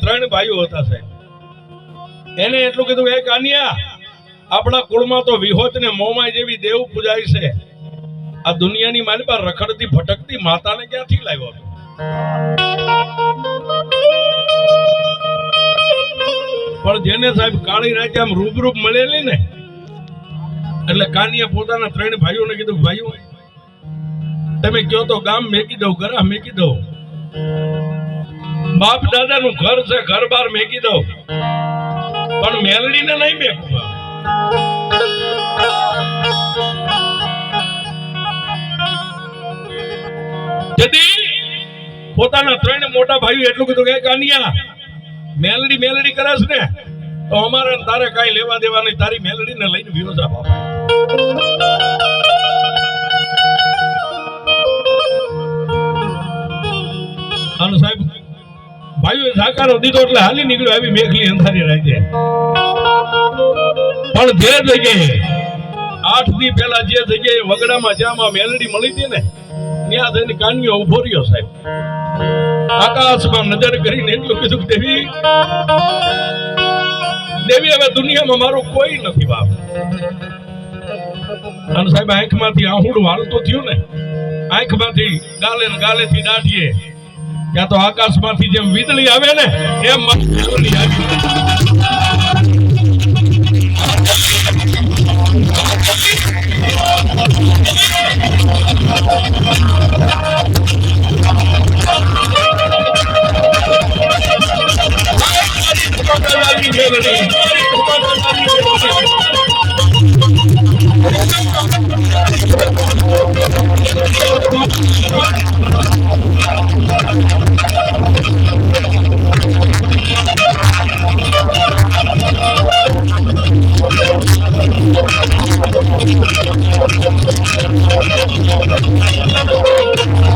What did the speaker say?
ત્રણ ભાઈઓ હતા સાહેબ. એને એટલું કીધું એ કાનિયા આપણા કુળમાં તો વિહોત ને મોમાય જેવી દેવ પૂજાય છે, આ દુનિયાની મારી પાસે રખડતી ભટકતી માતાને ક્યાંથી લાવ્યો? પણ જેને સાહેબ કાળી રાતે આમ રૂબરૂપ મળેલી ને એટલે કાનિયા પોતાના ત્રણ ભાઈઓને કીધું ભાઈઓ તમે કયો તો ગામ મેકી દઉં, ઘરા મેકી દઉં, બાપ દાદા નું ઘર છે ઘર બાર મેકી દઉં, પણ મેલડીને નહીં મેકું. પોતાના ત્રણ મોટા ભાઈઓ એટલું કીધું કે કાનિયા મેલડી મેલડી કરસ ને તો અમારે તારે કઈ લેવા દેવા નહીં, તારી મેલડી ને લઈને વિયો જા બાપા. અને સાહેબ ભાઈઓએ સાકારો દીધો એટલે હાલી નીકળ્યો આવી મેઘલી અંધારી રાખે. પણ જે જગ્યાએ 8 દી પહેલા જે જગ્યાએ વગડામાં જામાં મેલડી મળી હતી ને ત્યાં જઈને કાનિયો ઉભો રહ્યો સાહેબ. આકાશમાં નજર કરીને એટલું કીધું દેવી દેવી હવે દુનિયામાં મારું કોઈ નથી બાપ. અને સાહેબ આંખમાંથી આહુડું હાલતું થયું ને, આંખમાંથી ગાલે ને ગાલેથી દાઢીએ ત્યાં તો આકાશમાંથી જેમ વીજળી આવે ને એમ મેલડી આવી.